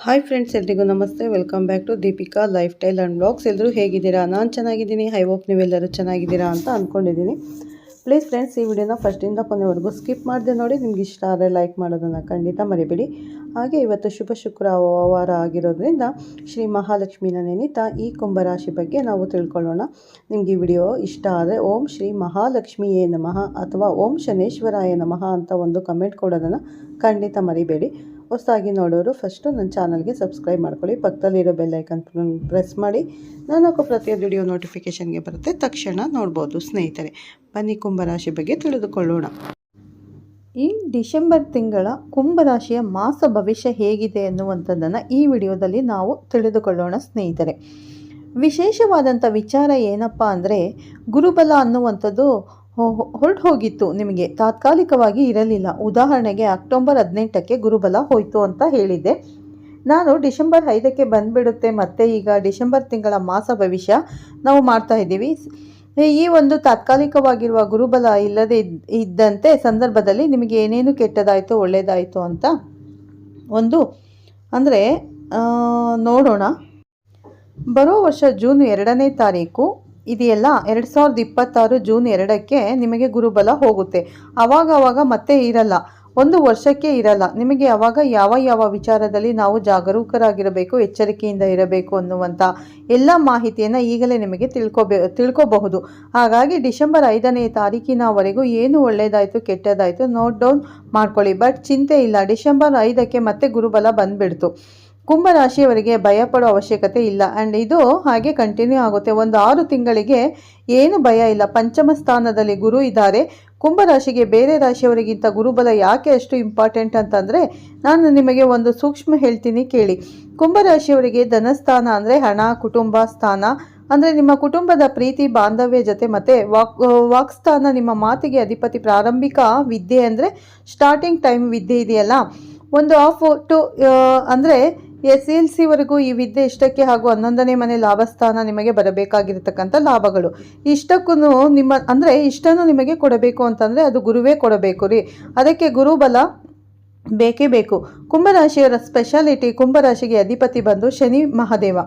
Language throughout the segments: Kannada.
ಹಾಯ್ ಫ್ರೆಂಡ್ಸ್, ಎಲ್ರಿಗೂ ನಮಸ್ತೆ. Welcome back to Deepika lifestyle and blogs. ಎಲ್ಲರೂ ಹೇಗಿದ್ದೀರಾ? ನಾನು ಚೆನ್ನಾಗಿದ್ದೀನಿ. ಐ ಹೋಪ್ ನೀವೆಲ್ಲರೂ ಚೆನ್ನಾಗಿದ್ದೀರಾ ಅಂತ ಅಂದ್ಕೊಂಡಿದ್ದೀನಿ. ಪ್ಲೀಸ್ ಫ್ರೆಂಡ್ಸ್, ಈ ವಿಡಿಯೋನ ಫಸ್ಟಿಂದ ಕೊನೆವರೆಗೂ ಸ್ಕಿಪ್ ಮಾಡಿದೆ ನೋಡಿ. ನಿಮ್ಗೆ ಇಷ್ಟ ಆದರೆ ಲೈಕ್ ಮಾಡೋದನ್ನು ಖಂಡಿತ ಮರಿಬೇಡಿ. ಹಾಗೆ ಇವತ್ತು ಶುಭ ಶುಕ್ರವಾರ ಆಗಿರೋದ್ರಿಂದ ಶ್ರೀ ಮಹಾಲಕ್ಷ್ಮಿನ ನೆನೀತಾ ಈ ಕುಂಭರಾಶಿ ಬಗ್ಗೆ ನಾವು ತಿಳ್ಕೊಳ್ಳೋಣ. ನಿಮ್ಗೆ ಈ ವಿಡಿಯೋ ಇಷ್ಟ ಆದರೆ ಓಂ ಶ್ರೀ ಮಹಾಲಕ್ಷ್ಮಿಯೇ ನಮಃ ಅಥವಾ ಓಂ ಶನೇಶ್ವರಾಯ ನಮಃ ಅಂತ ಒಂದು ಕಮೆಂಟ್ ಕೊಡೋದನ್ನು ಖಂಡಿತ ಮರಿಬೇಡಿ. ಹೊಸದಾಗಿ ನೋಡೋರು ಫಸ್ಟು ನನ್ನ ಚಾನಲ್ಗೆ ಸಬ್ಸ್ಕ್ರೈಬ್ ಮಾಡ್ಕೊಳ್ಳಿ. ಪಕ್ಕದಲ್ಲಿರೋ ಬೆಲ್ಲೈಕನ್ ಪ್ರೆಸ್ ಮಾಡಿ. ನಾನು ಪ್ರತಿಯೊಂದು ವಿಡಿಯೋ ನೋಟಿಫಿಕೇಷನ್ಗೆ ಬರುತ್ತೆ, ತಕ್ಷಣ ನೋಡ್ಬೋದು. ಸ್ನೇಹಿತರೆ, ಬನ್ನಿ ಕುಂಭರಾಶಿ ಬಗ್ಗೆ ತಿಳಿದುಕೊಳ್ಳೋಣ. ಈ ಡಿಸೆಂಬರ್ ತಿಂಗಳ ಕುಂಭರಾಶಿಯ ಮಾಸ ಭವಿಷ್ಯ ಹೇಗಿದೆ ಎನ್ನುವಂಥದ್ದನ್ನು ಈ ವಿಡಿಯೋದಲ್ಲಿ ನಾವು ತಿಳಿದುಕೊಳ್ಳೋಣ. ಸ್ನೇಹಿತರೆ, ವಿಶೇಷವಾದಂಥ ವಿಚಾರ ಏನಪ್ಪ ಅಂದರೆ, ಗುರುಬಲ ಅನ್ನುವಂಥದ್ದು ಹೊರಟು ಹೋಗಿತ್ತು, ನಿಮಗೆ ತಾತ್ಕಾಲಿಕವಾಗಿ ಇರಲಿಲ್ಲ. ಉದಾಹರಣೆಗೆ ಅಕ್ಟೋಬರ್ 18ಕ್ಕೆ ಗುರುಬಲ ಹೋಯಿತು ಅಂತ ಹೇಳಿದ್ದೆ ನಾನು. ಡಿಸೆಂಬರ್ 5ಕ್ಕೆ ಬಂದುಬಿಡುತ್ತೆ. ಮತ್ತು ಈಗ ಡಿಸೆಂಬರ್ ತಿಂಗಳ ಮಾಸ ಭವಿಷ್ಯ ನಾವು ಮಾಡ್ತಾ ಇದ್ದೀವಿ. ಈ ಒಂದು ತಾತ್ಕಾಲಿಕವಾಗಿರುವ ಗುರುಬಲ ಇಲ್ಲದೆ ಇದ್ದಂತೆ ಸಂದರ್ಭದಲ್ಲಿ ನಿಮಗೆ ಏನೇನು ಕೆಟ್ಟದಾಯಿತು ಒಳ್ಳೆಯದಾಯಿತು ಅಂತ ಒಂದು ಅಂದರೆ ನೋಡೋಣ. ಬರೋ ವರ್ಷ ಜೂನ್ 2ನೇ ತಾರೀಕು ಇದೆಯಲ್ಲ, 2026 ಜೂನ್ 2ಕ್ಕೆ ನಿಮಗೆ ಗುರುಬಲ ಹೋಗುತ್ತೆ. ಆವಾಗ ಮತ್ತೆ ಇರಲ್ಲ, ಒಂದು ವರ್ಷಕ್ಕೆ ಇರಲ್ಲ. ನಿಮಗೆ ಆವಾಗ ಯಾವ ವಿಚಾರದಲ್ಲಿ ನಾವು ಜಾಗರೂಕರಾಗಿರಬೇಕು, ಎಚ್ಚರಿಕೆಯಿಂದ ಇರಬೇಕು ಅನ್ನುವಂಥ ಎಲ್ಲ ಮಾಹಿತಿಯನ್ನು ಈಗಲೇ ನಿಮಗೆ ತಿಳ್ಕೋಬಹುದು. ಹಾಗಾಗಿ ಡಿಸೆಂಬರ್ 5ನೇ ತಾರೀಕಿನವರೆಗೂ ಏನು ಒಳ್ಳೆಯದಾಯಿತು ಕೆಟ್ಟದಾಯಿತು ನೋಟ್ ಡೌನ್ ಮಾಡ್ಕೊಳ್ಳಿ. ಬಟ್ ಚಿಂತೆ ಇಲ್ಲ, ಡಿಸೆಂಬರ್ 5ಕ್ಕೆ ಮತ್ತೆ ಗುರುಬಲ ಬಂದುಬಿಡ್ತು. ಕುಂಭರಾಶಿಯವರಿಗೆ ಭಯಪಡೋ ಅವಶ್ಯಕತೆ ಇಲ್ಲ. ಆ್ಯಂಡ್ ಇದು ಹಾಗೆ ಕಂಟಿನ್ಯೂ ಆಗುತ್ತೆ. ಒಂದು 6 ತಿಂಗಳಿಗೆ ಏನು ಭಯ ಇಲ್ಲ. ಪಂಚಮ ಸ್ಥಾನದಲ್ಲಿ ಗುರು ಇದ್ದಾರೆ. ಕುಂಭರಾಶಿಗೆ ಬೇರೆ ರಾಶಿಯವರಿಗಿಂತ ಗುರುಬಲ ಯಾಕೆ ಅಷ್ಟು ಇಂಪಾರ್ಟೆಂಟ್ ಅಂತಂದರೆ, ನಾನು ನಿಮಗೆ ಒಂದು ಸೂಕ್ಷ್ಮ ಹೇಳ್ತೀನಿ ಕೇಳಿ. ಕುಂಭರಾಶಿಯವರಿಗೆ ಧನಸ್ಥಾನ ಅಂದರೆ ಹಣ, ಕುಟುಂಬ ಸ್ಥಾನ ಅಂದರೆ ನಿಮ್ಮ ಕುಟುಂಬದ ಪ್ರೀತಿ ಬಾಂಧವ್ಯ ಜೊತೆ, ಮತ್ತು ವಾಕ್ಸ್ಥಾನ ನಿಮ್ಮ ಮಾತಿಗೆ ಅಧಿಪತಿ. ಪ್ರಾರಂಭಿಕ ವಿದ್ಯೆ ಅಂದರೆ ಸ್ಟಾರ್ಟಿಂಗ್ ಟೈಮ್ ವಿದ್ಯೆ ಇದೆಯಲ್ಲ, ಒಂದು ಆಫ್ ಟು ಅಂದರೆ SLC ಈ ವಿದ್ಯೆ ಇಷ್ಟಕ್ಕೆ ಹಾಗೂ 11ನೇ ಮನೆ ಲಾಭಸ್ಥಾನ ನಿಮಗೆ ಬರಬೇಕಾಗಿರತಕ್ಕಂಥ ಲಾಭಗಳು. ಇಷ್ಟಕ್ಕೂ ನಿಮ್ಮ ಅಂದರೆ ಇಷ್ಟನ್ನು ನಿಮಗೆ ಕೊಡಬೇಕು ಅಂತಂದರೆ ಅದು ಗುರುವೇ ಕೊಡಬೇಕು ರೀ. ಅದಕ್ಕೆ ಗುರುಬಲ ಬೇಕೇ ಬೇಕು. ಕುಂಭರಾಶಿಯವರ ಸ್ಪೆಷಾಲಿಟಿ, ಕುಂಭರಾಶಿಗೆ ಅಧಿಪತಿ ಬಂದು ಶನಿ ಮಹಾದೇವ.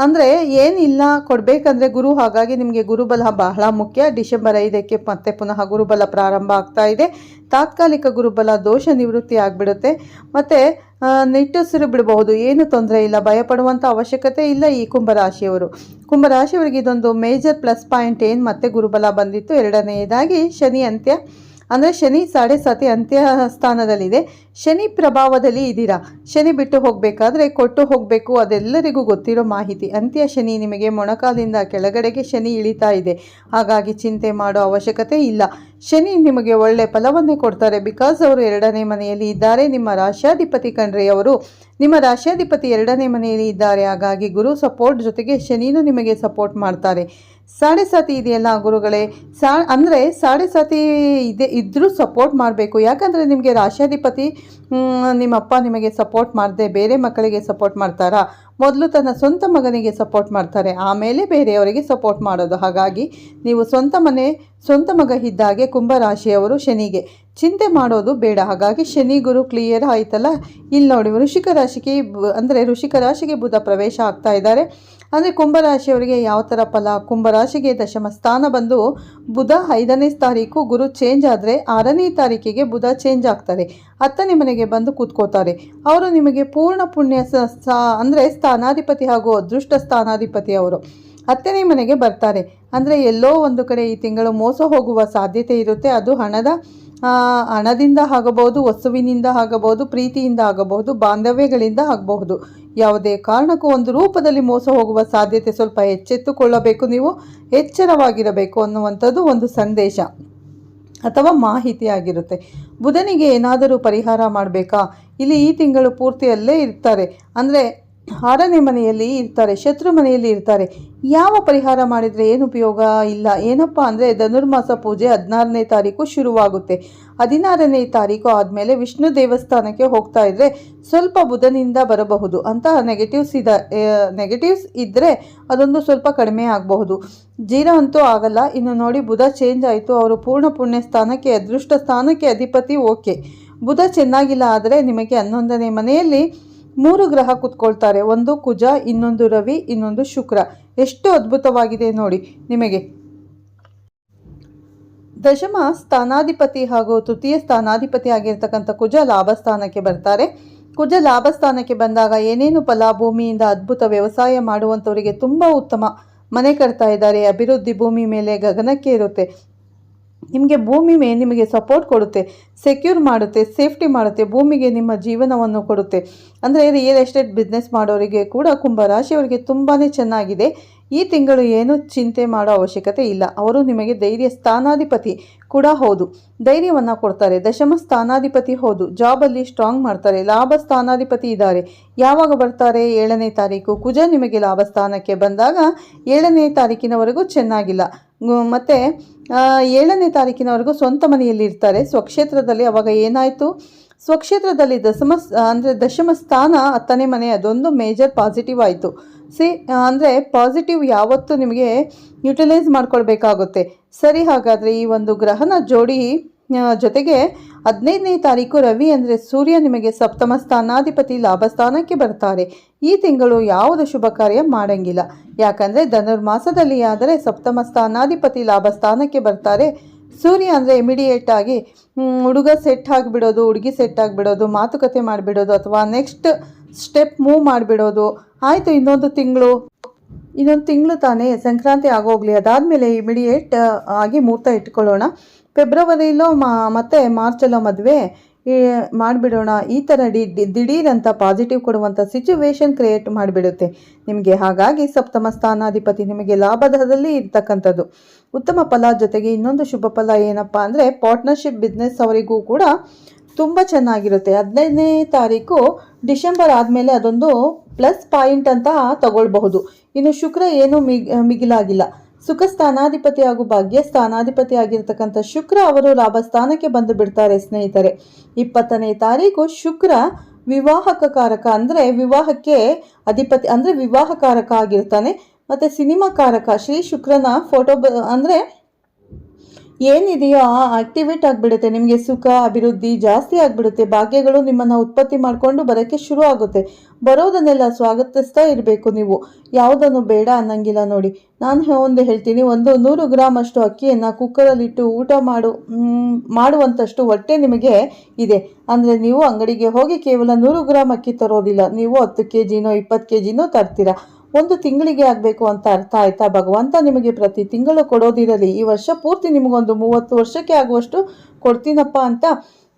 ಅಂದರೆ ಏನಿಲ್ಲ ಕೊಡಬೇಕಂದ್ರೆ ಗುರು. ಹಾಗಾಗಿ ನಿಮಗೆ ಗುರುಬಲ ಬಹಳ ಮುಖ್ಯ. ಡಿಸೆಂಬರ್ 5ಕ್ಕೆ ಮತ್ತೆ ಪುನಃ ಗುರುಬಲ ಪ್ರಾರಂಭ ಆಗ್ತಾ ಇದೆ. ತಾತ್ಕಾಲಿಕ ಗುರುಬಲ ದೋಷ ನಿವೃತ್ತಿ ಆಗಿಬಿಡುತ್ತೆ. ಮತ್ತು ನಿಟ್ಟುಸಿರು ಬಿಡಬಹುದು, ಏನು ತೊಂದರೆ ಇಲ್ಲ, ಭಯಪಡುವಂಥ ಅವಶ್ಯಕತೆ ಇಲ್ಲ. ಈ ಕುಂಭರಾಶಿಯವರಿಗೆ ಇದೊಂದು ಮೇಜರ್ ಪ್ಲಸ್ ಪಾಯಿಂಟ್. ಏನು ಮತ್ತೆ ಗುರುಬಲ ಬಂದಿತ್ತು. ಎರಡನೆಯದಾಗಿ ಶನಿ ಅಂತ್ಯ ಅಂದರೆ ಶನಿ 7.5 ಅಂತ್ಯ ಸ್ಥಾನದಲ್ಲಿದೆ. ಶನಿ ಪ್ರಭಾವದಲ್ಲಿ ಇದ್ದೀರಾ. ಶನಿ ಬಿಟ್ಟು ಹೋಗಬೇಕಾದ್ರೆ ಕೊಟ್ಟು ಹೋಗಬೇಕು, ಅದೆಲ್ಲರಿಗೂ ಗೊತ್ತಿರೋ ಮಾಹಿತಿ. ಅಂತ್ಯ ಶನಿ ನಿಮಗೆ ಮೊಣಕಾಲಿಂದ ಕೆಳಗಡೆಗೆ ಶನಿ ಇಳಿತಾ ಇದೆ. ಹಾಗಾಗಿ ಚಿಂತೆ ಮಾಡೋ ಅವಶ್ಯಕತೆ ಇಲ್ಲ. ಶನಿ ನಿಮಗೆ ಒಳ್ಳೆ ಫಲವನ್ನೇ ಕೊಡ್ತಾರೆ. ಬಿಕಾಸ್ ಅವರು 2ನೇ ಮನೆಯಲ್ಲಿ ಇದ್ದಾರೆ. ನಿಮ್ಮ ರಾಶ್ಯಾಧಿಪತಿ ಕಣ್ರಿ ಅವರು. ನಿಮ್ಮ ರಾಶ್ಯಾಧಿಪತಿ 2ನೇ ಮನೆಯಲ್ಲಿ ಇದ್ದಾರೆ. ಹಾಗಾಗಿ ಗುರು ಸಪೋರ್ಟ್ ಜೊತೆಗೆ ಶನಿನೂ ನಿಮಗೆ ಸಪೋರ್ಟ್ ಮಾಡ್ತಾರೆ. 7.5 ಇದೆಯಲ್ಲ ಗುರುಗಳೇ, ಅಂದರೆ 7.5 ಇದ್ದರೂ ಸಪೋರ್ಟ್ ಮಾಡಬೇಕು. ಯಾಕಂದರೆ ನಿಮಗೆ ರಾಶ್ಯಾಧಿಪತಿ ನಿಮ್ಮಪ್ಪ ನಿಮಗೆ ಸಪೋರ್ಟ್ ಮಾಡದೆ ಬೇರೆ ಮಕ್ಕಳಿಗೆ ಸಪೋರ್ಟ್ ಮಾಡ್ತಾರಾ? ಮೊದಲು ತನ್ನ ಸ್ವಂತ ಮಗನಿಗೆ ಸಪೋರ್ಟ್ ಮಾಡ್ತಾರೆ, ಆಮೇಲೆ ಬೇರೆಯವರಿಗೆ ಸಪೋರ್ಟ್ ಮಾಡೋದು. ಹಾಗಾಗಿ ನೀವು ಸ್ವಂತ ಮಗ ಇದ್ದಾಗೆ ಕುಂಭರಾಶಿಯವರು ಶನಿಗೆ ಚಿಂತೆ ಮಾಡೋದು ಬೇಡ. ಹಾಗಾಗಿ ಶನಿ ಗುರು ಕ್ಲಿಯರ್ ಆಯ್ತಲ್ಲ. ಇಲ್ಲಿ ನೋಡಿ, ವೃಶ್ಚಿಕ ರಾಶಿಗೆ ಬುಧ ಪ್ರವೇಶ ಆಗ್ತಾ ಇದ್ದಾರೆ. ಅಂದರೆ ಕುಂಭರಾಶಿಯವರಿಗೆ ಯಾವ ಥರ ಫಲ? ಕುಂಭರಾಶಿಗೆ ದಶಮ ಸ್ಥಾನ ಬಂದು ಬುಧ 5ನೇ ತಾರೀಕು ಗುರು ಚೇಂಜ್ ಆದರೆ 6ನೇ ತಾರೀಕಿಗೆ ಬುಧ ಚೇಂಜ್ ಆಗ್ತಾರೆ. 10ನೇ ಮನೆಗೆ ಬಂದು ಕೂತ್ಕೋತಾರೆ. ಅವರು ನಿಮಗೆ ಪೂರ್ಣ ಪುಣ್ಯ ಅಂದರೆ ಸ್ಥಾನಾಧಿಪತಿ ಹಾಗೂ ಅದೃಷ್ಟ ಸ್ಥಾನಾಧಿಪತಿ. ಅವರು 10ನೇ ಮನೆಗೆ ಬರ್ತಾರೆ. ಅಂದರೆ ಎಲ್ಲೋ ಒಂದು ಕಡೆ ಈ ತಿಂಗಳು ಮೋಸ ಹೋಗುವ ಸಾಧ್ಯತೆ ಇರುತ್ತೆ. ಅದು ಹಣದಿಂದ ಆಗಬಹುದು, ವಸ್ತುವಿನಿಂದ ಆಗಬಹುದು, ಪ್ರೀತಿಯಿಂದ ಆಗಬಹುದು, ಬಾಂಧವ್ಯಗಳಿಂದ ಆಗಬಹುದು. ಯಾವುದೇ ಕಾರಣಕ್ಕೂ ಒಂದು ರೂಪದಲ್ಲಿ ಮೋಸ ಹೋಗುವ ಸಾಧ್ಯತೆ. ಸ್ವಲ್ಪ ಎಚ್ಚೆತ್ತುಕೊಳ್ಳಬೇಕು, ನೀವು ಎಚ್ಚರವಾಗಿರಬೇಕು ಅನ್ನುವಂಥದ್ದು ಒಂದು ಸಂದೇಶ ಅಥವಾ ಮಾಹಿತಿ ಆಗಿರುತ್ತೆ. ಬುಧನಿಗೆ ಏನಾದರೂ ಪರಿಹಾರ ಮಾಡಬೇಕಾ? ಇಲ್ಲಿ ಈ ತಿಂಗಳು ಪೂರ್ತಿಯಲ್ಲೇ ಇರ್ತಾರೆ. ಅಂದರೆ 6ನೇ ಮನೆಯಲ್ಲಿ ಇರ್ತಾರೆ, ಶತ್ರು ಮನೆಯಲ್ಲಿ ಇರ್ತಾರೆ. ಯಾವ ಪರಿಹಾರ ಮಾಡಿದರೆ ಏನು ಉಪಯೋಗ ಇಲ್ಲ. ಏನಪ್ಪ ಅಂದರೆ ಧನುರ್ಮಾಸ ಪೂಜೆ 16ನೇ ತಾರೀಕು ಶುರುವಾಗುತ್ತೆ. 16ನೇ ತಾರೀಕು ಆದಮೇಲೆ ವಿಷ್ಣು ದೇವಸ್ಥಾನಕ್ಕೆ ಹೋಗ್ತಾ ಇದ್ದರೆ ಸ್ವಲ್ಪ ಬುಧನಿಂದ ಬರಬಹುದು ಅಂತ ನೆಗೆಟಿವ್ಸ್ ಇದ್ದರೆ ಅದೊಂದು ಸ್ವಲ್ಪ ಕಡಿಮೆ ಆಗಬಹುದು. 0 ಅಂತೂ ಆಗಲ್ಲ. ಇನ್ನು ನೋಡಿ, ಬುಧ ಚೇಂಜ್ ಆಯಿತು. ಅವರು ಪೂರ್ಣ ಪುಣ್ಯ ಸ್ಥಾನಕ್ಕೆ, ಅದೃಷ್ಟ ಸ್ಥಾನಕ್ಕೆ ಅಧಿಪತಿ. ಓಕೆ, ಬುಧ ಚೆನ್ನಾಗಿಲ್ಲ ಆದರೆ ನಿಮಗೆ 11ನೇ ಮನೆಯಲ್ಲಿ 3 ಗ್ರಹ ಕೂತ್ಕೊಳ್ತಾರೆ. ಒಂದು ಕುಜ, ಇನ್ನೊಂದು ರವಿ, ಇನ್ನೊಂದು ಶುಕ್ರ. ಎಷ್ಟು ಅದ್ಭುತವಾಗಿದೆ ನೋಡಿ ನಿಮಗೆ. ದಶಮ ಸ್ಥಾನಾಧಿಪತಿ ಹಾಗೂ ತೃತೀಯ ಸ್ಥಾನಾಧಿಪತಿ ಆಗಿರ್ತಕ್ಕಂಥ ಕುಜ ಲಾಭಸ್ಥಾನಕ್ಕೆ ಬರ್ತಾರೆ. ಕುಜ ಲಾಭಸ್ಥಾನಕ್ಕೆ ಬಂದಾಗ ಏನೇನು ಫಲ, ಭೂಮಿಯಿಂದ ಅದ್ಭುತ ವ್ಯವಸಾಯ ಮಾಡುವಂಥವರಿಗೆ ತುಂಬ ಉತ್ತಮ. ಮನೆ ಕಟ್ತಾ ಇದ್ದಾರೆ, ಅಭಿವೃದ್ಧಿ ಭೂಮಿ ಮೇಲೆ ಗಗನಕ್ಕೆ ಇರುತ್ತೆ. ನಿಮಗೆ ಭೂಮಿ ಮೇಲೆ ನಿಮಗೆ ಸಪೋರ್ಟ್ ಕೊಡುತ್ತೆ, ಸೆಕ್ಯೂರ್ ಮಾಡುತ್ತೆ, ಸೇಫ್ಟಿ ಮಾಡುತ್ತೆ, ಭೂಮಿಗೆ ನಿಮ್ಮ ಜೀವನವನ್ನು ಕೊಡುತ್ತೆ. ಅಂದರೆ ರಿಯಲ್ ಎಸ್ಟೇಟ್ ಬಿಸ್ನೆಸ್ ಮಾಡೋರಿಗೆ ಕೂಡ ಕುಂಭರಾಶಿಯವರಿಗೆ ತುಂಬಾ ಚೆನ್ನಾಗಿದೆ. ಈ ತಿಂಗಳು ಏನು ಚಿಂತೆ ಮಾಡೋ ಅವಶ್ಯಕತೆ ಇಲ್ಲ. ಅವರು ನಿಮಗೆ ಧೈರ್ಯ ಸ್ಥಾನಾಧಿಪತಿ ಕೂಡ ಹೌದು, ಧೈರ್ಯವನ್ನು ಕೊಡ್ತಾರೆ. ದಶಮ ಸ್ಥಾನಾಧಿಪತಿ ಹೌದು, ಜಾಬಲ್ಲಿ ಸ್ಟ್ರಾಂಗ್ ಮಾಡ್ತಾರೆ. ಲಾಭ ಸ್ಥಾನಾಧಿಪತಿ ಇದ್ದಾರೆ. ಯಾವಾಗ ಬರ್ತಾರೆ? 7ನೇ ತಾರೀಕು. ಕುಜ ನಿಮಗೆ ಲಾಭ ಸ್ಥಾನಕ್ಕೆ ಬಂದಾಗ 7ನೇ ತಾರೀಕಿನವರೆಗೂ ಚೆನ್ನಾಗಿಲ್ಲ. ಮತ್ತು 7ನೇ ತಾರೀಕಿನವರೆಗೂ ಸ್ವಂತ ಮನೆಯಲ್ಲಿ ಇರ್ತಾರೆ, ಸ್ವಕ್ಷೇತ್ರದಲ್ಲಿ. ಅವಾಗ ಏನಾಯಿತು? ಸ್ವಕ್ಷೇತ್ರದಲ್ಲಿ ದಶಮ ಸ್ಥಾನ 10ನೇ ಮನೆ, ಅದೊಂದು ಮೇಜರ್ ಪಾಸಿಟಿವ್ ಆಯಿತು. ಅಂದರೆ ಪಾಸಿಟಿವ್ ಯಾವತ್ತೂ ನಿಮಗೆ ಯುಟಿಲೈಸ್ ಮಾಡ್ಕೊಳ್ಬೇಕಾಗುತ್ತೆ. ಸರಿ, ಹಾಗಾದರೆ ಈ ಒಂದು ಗ್ರಹನ ಜೋಡಿ ಜೊತೆಗೆ 15ನೇ ತಾರೀಕು ರವಿ ಅಂದರೆ ಸೂರ್ಯ ನಿಮಗೆ ಸಪ್ತಮ ಸ್ಥಾನಾಧಿಪತಿ ಲಾಭಸ್ಥಾನಕ್ಕೆ ಬರ್ತಾರೆ. ಈ ತಿಂಗಳು ಯಾವುದು ಶುಭ ಕಾರ್ಯ ಮಾಡಂಗಿಲ್ಲ. ಯಾಕಂದರೆ ಧನುರ್ಮಾಸದಲ್ಲಿ ಆದರೆ ಸಪ್ತಮ ಸ್ಥಾನಾಧಿಪತಿ ಲಾಭಸ್ಥಾನಕ್ಕೆ ಬರ್ತಾರೆ. ಸೂರ್ಯ ಅಂದರೆ ಇಮಿಡಿಯೇಟ್ ಆಗಿ ಹುಡುಗ ಸೆಟ್ ಆಗಿಬಿಡೋದು, ಹುಡುಗಿ ಸೆಟ್ ಆಗಿಬಿಡೋದು, ಮಾತುಕತೆ ಮಾಡಿಬಿಡೋದು, ಅಥವಾ ನೆಕ್ಸ್ಟ್ ಸ್ಟೆಪ್ ಮೂವ್ ಮಾಡಿಬಿಡೋದು. ಆಯಿತು, ಇನ್ನೊಂದು ತಿಂಗಳು ತಾನೇ, ಸಂಕ್ರಾಂತಿ ಆಗೋಗ್ಲಿ, ಅದಾದಮೇಲೆ ಇಮಿಡಿಯೇಟ್ ಆಗಿ ಮುಹೂರ್ತ ಇಟ್ಕೊಳ್ಳೋಣ, ಫೆಬ್ರವರಿಲೋ ಮತ್ತು ಮಾರ್ಚಲ್ಲೋ ಮದುವೆ ಮಾಡಿಬಿಡೋಣ. ಈ ಥರ ದಿಢೀರಂತ ಪಾಸಿಟಿವ್ ಕೊಡುವಂಥ ಸಿಚುವೇಶನ್ ಕ್ರಿಯೇಟ್ ಮಾಡಿಬಿಡುತ್ತೆ ನಿಮಗೆ. ಹಾಗಾಗಿ ಸಪ್ತಮ ಸ್ಥಾನಾಧಿಪತಿ ನಿಮಗೆ ಲಾಭದಲ್ಲಿ ಇರ್ತಕ್ಕಂಥದ್ದು ಉತ್ತಮ ಫಲ. ಜೊತೆಗೆ ಇನ್ನೊಂದು ಶುಭ ಫಲ ಏನಪ್ಪ ಅಂದರೆ ಪಾರ್ಟ್ನರ್ಶಿಪ್ ಬಿಸ್ನೆಸ್ ಅವರಿಗೂ ಕೂಡ ತುಂಬ ಚೆನ್ನಾಗಿರುತ್ತೆ. 15ನೇ ತಾರೀಕು ಡಿಸೆಂಬರ್ ಆದಮೇಲೆ ಅದೊಂದು ಪ್ಲಸ್ ಪಾಯಿಂಟ್ ಅಂತ ತಗೊಳ್ಬಹುದು. ಇನ್ನು ಶುಕ್ರ ಏನೂ ಮಿಗಿಲಾಗಿಲ್ಲ. ಸುಖ ಸ್ಥಾನಾಧಿಪತಿ ಹಾಗೂ ಭಾಗ್ಯ ಸ್ಥಾನಾಧಿಪತಿ ಆಗಿರ್ತಕ್ಕಂಥ ಶುಕ್ರ ಅವರು ಲಾಭಸ್ಥಾನಕ್ಕೆ ಬಂದು ಬಿಡ್ತಾರೆ ಸ್ನೇಹಿತರೆ. 20ನೇ ತಾರೀಕು ಶುಕ್ರ ವಿವಾಹಕಾರಕ, ಅಂದರೆ ವಿವಾಹಕ್ಕೆ ಅಧಿಪತಿ, ಅಂದರೆ ವಿವಾಹಕಾರಕ ಆಗಿರ್ತಾನೆ. ಮತ್ತು ಸಿನಿಮಾ ಕಾರಕ. ಶ್ರೀ ಶುಕ್ರನ ಫೋಟೋ ಅಂದರೆ ಏನಿದೆಯೋ ಆಕ್ಟಿವೇಟ್ ಆಗಿಬಿಡುತ್ತೆ. ನಿಮಗೆ ಸುಖ ಅಭಿವೃದ್ಧಿ ಜಾಸ್ತಿ ಆಗಿಬಿಡುತ್ತೆ. ಭಾಗ್ಯಗಳು ನಿಮ್ಮನ್ನು ಉತ್ಪತ್ತಿ ಮಾಡಿಕೊಂಡು ಬರೋಕ್ಕೆ ಶುರು ಆಗುತ್ತೆ. ಬರೋದನ್ನೆಲ್ಲ ಸ್ವಾಗತಿಸ್ತಾ ಇರಬೇಕು ನೀವು, ಯಾವುದನ್ನು ಬೇಡ ಅನ್ನಂಗಿಲ್ಲ. ನೋಡಿ, ನಾನು ಒಂದು ಹೇಳ್ತೀನಿ, 100 ಗ್ರಾಮ್ ಅಷ್ಟು ಅಕ್ಕಿಯನ್ನು ಕುಕ್ಕರಲ್ಲಿಟ್ಟು ಊಟ ಮಾಡುವಂಥಷ್ಟು ಹೊಟ್ಟೆ ನಿಮಗೆ ಇದೆ. ಅಂದರೆ ನೀವು ಅಂಗಡಿಗೆ ಹೋಗಿ ಕೇವಲ 100 ಗ್ರಾಮ್ ಅಕ್ಕಿ ತರೋದಿಲ್ಲ, ನೀವು 10 kgನೋ 20 kgನೋ ತರ್ತೀರಾ. 1 ತಿಂಗಳಿಗೆ ಆಗಬೇಕು ಅಂತ ಅರ್ಥ ಆಯ್ತಾ? ಭಗವಂತ ನಿಮಗೆ ಪ್ರತಿ ತಿಂಗಳು ಕೊಡೋದಿರಲಿ. ಈ ವರ್ಷ ಪೂರ್ತಿ ನಿಮಗೊಂದು 30 ವರ್ಷಕ್ಕೆ ಆಗುವಷ್ಟು ಕೊಡ್ತೀನಪ್ಪ ಅಂತ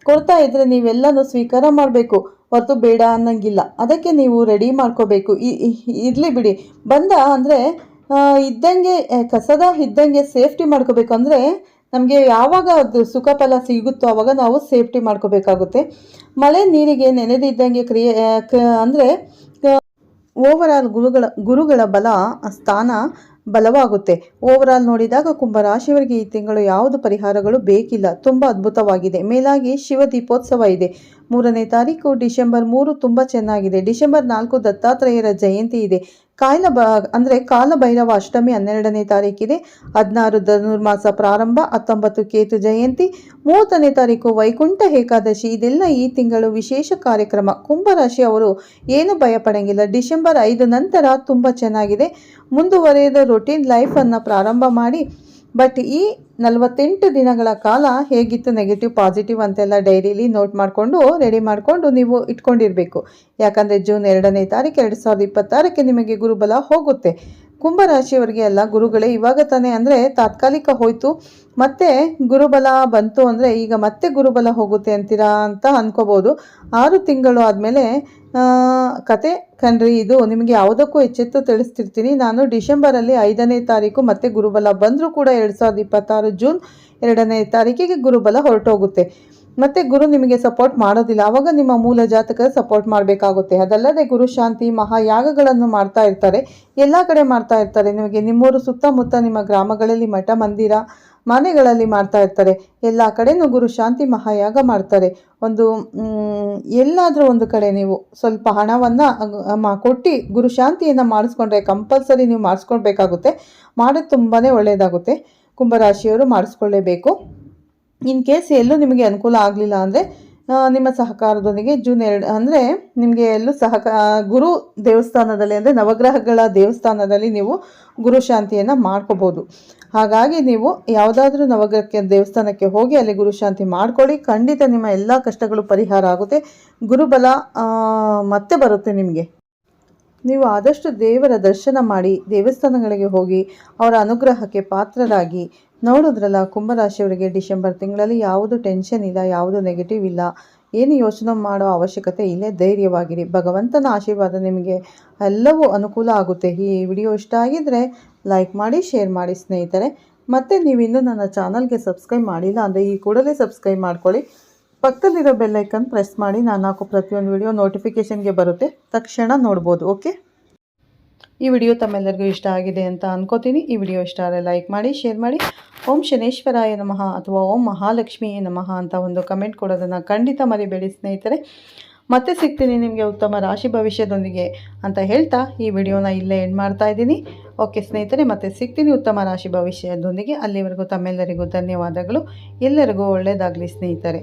ಕೊಡ್ತಾ ಇದ್ರೆ ನೀವೆಲ್ಲನೂ ಸ್ವೀಕಾರ ಮಾಡಬೇಕು, ಹೊರತು ಬೇಡ ಅನ್ನಂಗಿಲ್ಲ. ಅದಕ್ಕೆ ನೀವು ರೆಡಿ ಮಾಡ್ಕೋಬೇಕು. ಇರಲಿ ಬಿಡಿ, ಬಂದ ಅಂದರೆ ಇದ್ದಂಗೆ ಸೇಫ್ಟಿ ಮಾಡ್ಕೋಬೇಕು. ಅಂದರೆ ನಮಗೆ ಯಾವಾಗ ಅದು ಸುಖ ಫಲ ಸಿಗುತ್ತೋ ಆವಾಗ ನಾವು ಸೇಫ್ಟಿ ಮಾಡ್ಕೋಬೇಕಾಗುತ್ತೆ. ಮಳೆ ನೀರಿಗೆ ನೆನೆದಿದ್ದಂಗೆ ಅಂದರೆ ಓವರಾಲ್ ಗುರುಗಳ ಬಲ ಸ್ಥಾನ ಬಲವಾಗುತ್ತೆ. ಓವರಾಲ್ ನೋಡಿದಾಗ ಕುಂಭರಾಶಿಯವರಿಗೆ ಈ ತಿಂಗಳು ಯಾವುದು ಪರಿಹಾರಗಳು ಬೇಕಿಲ್ಲ, ತುಂಬ ಅದ್ಭುತವಾಗಿದೆ. ಮೇಲಾಗಿ ಶಿವ ದೀಪೋತ್ಸವ ಇದೆ. 3ನೇ ತಾರೀಕು ಡಿಸೆಂಬರ್ 3 ತುಂಬ ಚೆನ್ನಾಗಿದೆ. ಡಿಸೆಂಬರ್ 4 ದತ್ತಾತ್ರೇಯರ ಜಯಂತಿ ಇದೆ. ಕಾಲಭೈರವ ಅಷ್ಟಮಿ 12ನೇ ತಾರೀಕಿದೆ. 16 ಧನುರ್ಮಾಸ ಪ್ರಾರಂಭ, 19 ಕೇತು ಜಯಂತಿ, 30ನೇ ತಾರೀಕು ವೈಕುಂಠ ಏಕಾದಶಿ. ಇದೆಲ್ಲ ಈ ತಿಂಗಳು ವಿಶೇಷ ಕಾರ್ಯಕ್ರಮ. ಕುಂಭರಾಶಿ ಅವರು ಏನು ಭಯಪಡಂಗಿಲ್ಲ. ಡಿಸೆಂಬರ್ 5 ನಂತರ ತುಂಬ ಚೆನ್ನಾಗಿದೆ. ಮುಂದುವರೆದ ರೊಟೀನ್ ಲೈಫನ್ನು ಪ್ರಾರಂಭ ಮಾಡಿ. ಬಟ್ ಈ 48 ದಿನಗಳ ಕಾಲ ಹೇಗಿತ್ತು, ನೆಗೆಟಿವ್ ಪಾಸಿಟಿವ್ ಅಂತೆಲ್ಲ ಡೈರಿಲಿ ನೋಟ್ ಮಾಡಿಕೊಂಡು ರೆಡಿ ಮಾಡಿಕೊಂಡು ನೀವು ಇಟ್ಕೊಂಡಿರಬೇಕು. ಯಾಕಂದರೆ ಜೂನ್ 2ನೇ ತಾರೀಕು 2026ಕ್ಕೆ ನಿಮಗೆ ಗುರುಬಲ ಹೋಗುತ್ತೆ. ಕುಂಭರಾಶಿಯವರಿಗೆ ಎಲ್ಲ ಗುರುಗಳೇ ಇವಾಗ ತಾನೇ, ಅಂದರೆ ತಾತ್ಕಾಲಿಕ ಹೋಯಿತು, ಮತ್ತೆ ಗುರುಬಲ ಬಂತು ಅಂದರೆ ಈಗ ಮತ್ತೆ ಗುರುಬಲ ಹೋಗುತ್ತೆ ಅಂತೀರಾ ಅಂತ ಅನ್ಕೋಬೋದು. 6 ತಿಂಗಳು ಆದಮೇಲೆ ಕತೆ ಕಣ್ರಿ ಇದು. ನಿಮಗೆ ಯಾವುದಕ್ಕೂ ಎಚ್ಚೆತ್ತು ತಿಳಿಸ್ತಿರ್ತೀನಿ ನಾನು. ಡಿಸೆಂಬರಲ್ಲಿ 5ನೇ ತಾರೀಕು ಮತ್ತೆ ಗುರುಬಲ ಬಂದರೂ ಕೂಡ 2026 ಜೂನ್ 2ನೇ ತಾರೀಕಿಗೆ ಗುರುಬಲ ಹೊರಟೋಗುತ್ತೆ. ಮತ್ತು ಗುರು ನಿಮಗೆ ಸಪೋರ್ಟ್ ಮಾಡೋದಿಲ್ಲ. ಆವಾಗ ನಿಮ್ಮ ಮೂಲ ಜಾತಕ ಸಪೋರ್ಟ್ ಮಾಡಬೇಕಾಗುತ್ತೆ. ಅದಲ್ಲದೆ ಗುರು ಶಾಂತಿ ಮಹಾಯಾಗಗಳನ್ನು ಮಾಡ್ತಾ ಇರ್ತಾರೆ, ಎಲ್ಲ ಕಡೆ ಮಾಡ್ತಾ ಇರ್ತಾರೆ. ನಿಮಗೆ ನಿಮ್ಮೂರು ಸುತ್ತಮುತ್ತ ನಿಮ್ಮ ಗ್ರಾಮಗಳಲ್ಲಿ ಮಠ ಮಂದಿರ ಮನೆಗಳಲ್ಲಿ ಮಾಡ್ತಾ ಇರ್ತಾರೆ. ಎಲ್ಲ ಕಡೆನೂ ಗುರು ಶಾಂತಿ ಮಹಾಯಾಗ ಮಾಡ್ತಾರೆ. ಎಲ್ಲಾದರೂ ಒಂದು ಕಡೆ ನೀವು ಸ್ವಲ್ಪ ಹಣವನ್ನು ಕೊಟ್ಟು ಗುರು ಶಾಂತಿಯನ್ನು ಮಾಡಿಸ್ಕೊಂಡ್ರೆ, ಕಂಪಲ್ಸರಿ ನೀವು ಮಾಡಿಸ್ಕೊಳ್ಬೇಕಾಗುತ್ತೆ. ಮಾಡೋದು ತುಂಬಾ ಒಳ್ಳೆಯದಾಗುತ್ತೆ. ಕುಂಭರಾಶಿಯವರು ಮಾಡಿಸ್ಕೊಳ್ಳೇಬೇಕು. ಇನ್ ಕೇಸ್ ಎಲ್ಲೂ ನಿಮಗೆ ಅನುಕೂಲ ಆಗಲಿಲ್ಲ ಅಂದರೆ ನಿಮ್ಮ ಸಹಕಾರದೊಂದಿಗೆ ಜೂನ್ 2 ಅಂದರೆ ನಿಮಗೆ ಎಲ್ಲೂ ಗುರು ದೇವಸ್ಥಾನದಲ್ಲಿ ಅಂದರೆ ನವಗ್ರಹಗಳ ದೇವಸ್ಥಾನದಲ್ಲಿ ನೀವು ಗುರು ಶಾಂತಿಯನ್ನು ಮಾಡ್ಕೋಬೋದು. ಹಾಗಾಗಿ ನೀವು ಯಾವುದಾದ್ರೂ ನವಗ್ರಹಕ್ಕೆ ದೇವಸ್ಥಾನಕ್ಕೆ ಹೋಗಿ ಅಲ್ಲಿ ಗುರು ಶಾಂತಿ ಮಾಡ್ಕೊಳ್ಳಿ. ಖಂಡಿತ ನಿಮ್ಮ ಎಲ್ಲ ಕಷ್ಟಗಳು ಪರಿಹಾರ ಆಗುತ್ತೆ. ಗುರುಬಲ ಮತ್ತೆ ಬರುತ್ತೆ ನಿಮಗೆ. ನೀವು ಆದಷ್ಟು ದೇವರ ದರ್ಶನ ಮಾಡಿ ದೇವಸ್ಥಾನಗಳಿಗೆ ಹೋಗಿ ಅವರ ಅನುಗ್ರಹಕ್ಕೆ ಪಾತ್ರರಾಗಿ. ನೋಡಿದ್ರಲ್ಲ, ಕುಂಭರಾಶಿಯವರಿಗೆ ಡಿಸೆಂಬರ್ ತಿಂಗಳಲ್ಲಿ ಯಾವುದು ಟೆನ್ಷನ್ ಇಲ್ಲ, ಯಾವುದು ನೆಗೆಟಿವ್ ಇಲ್ಲ, ಏನು ಯೋಚನೆ ಮಾಡೋ ಅವಶ್ಯಕತೆ ಇಲ್ಲೇ. ಧೈರ್ಯವಾಗಿರಿ, ಭಗವಂತನ ಆಶೀರ್ವಾದ ನಿಮಗೆ ಎಲ್ಲವೂ ಅನುಕೂಲ ಆಗುತ್ತೆ. ಈ ವಿಡಿಯೋ ಇಷ್ಟ ಆಗಿದ್ದರೆ ಲೈಕ್ ಮಾಡಿ, ಶೇರ್ ಮಾಡಿ ಸ್ನೇಹಿತರೆ. ಮತ್ತು ನೀವಿನ್ನೂ ನನ್ನ ಚಾನಲ್ಗೆ ಸಬ್ಸ್ಕ್ರೈಬ್ ಮಾಡಿಲ್ಲ ಅಂದರೆ ಈ ಕೂಡಲೇ ಸಬ್ಸ್ಕ್ರೈಬ್ ಮಾಡ್ಕೊಳ್ಳಿ. ಪಕ್ಕದಲ್ಲಿರೋ ಬೆಲ್ಲೈಕನ್ ಪ್ರೆಸ್ ಮಾಡಿ. ನಾನು ಹಾಕೋ ಪ್ರತಿಯೊಂದು ವಿಡಿಯೋ ನೋಟಿಫಿಕೇಷನ್ಗೆ ಬರುತ್ತೆ, ತಕ್ಷಣ ನೋಡ್ಬೋದು. ಓಕೆ, ಈ ವಿಡಿಯೋ ತಮ್ಮೆಲ್ಲರಿಗೂ ಇಷ್ಟ ಆಗಿದೆ ಅಂತ ಅನ್ಕೋತೀನಿ. ಈ ವಿಡಿಯೋ ಇಷ್ಟ ಆದರೆ ಲೈಕ್ ಮಾಡಿ, ಶೇರ್ ಮಾಡಿ. ಓಂ ಶನೇಶ್ವರಾಯ ನಮಃ ಅಥವಾ ಓಂ ಮಹಾಲಕ್ಷ್ಮಿಯೇ ನಮಃ ಅಂತ ಒಂದು ಕಮೆಂಟ್ ಕೊಡೋದನ್ನು ಖಂಡಿತ ಮರಿಬೇಡಿ ಸ್ನೇಹಿತರೆ. ಮತ್ತೆ ಸಿಗ್ತೀನಿ ನಿಮಗೆ ಉತ್ತಮ ರಾಶಿ ಭವಿಷ್ಯದೊಂದಿಗೆ ಅಂತ ಹೇಳ್ತಾ ಈ ವಿಡಿಯೋನ ಇಲ್ಲೇ ಎಂಡ್ ಮಾಡ್ತಾ ಇದ್ದೀನಿ. ಓಕೆ ಸ್ನೇಹಿತರೆ, ಮತ್ತೆ ಸಿಗ್ತೀನಿ ಉತ್ತಮ ರಾಶಿ ಭವಿಷ್ಯದೊಂದಿಗೆ. ಅಲ್ಲಿವರೆಗೂ ತಮ್ಮೆಲ್ಲರಿಗೂ ಧನ್ಯವಾದಗಳು. ಎಲ್ಲರಿಗೂ ಒಳ್ಳೆಯದಾಗಲಿ ಸ್ನೇಹಿತರೆ.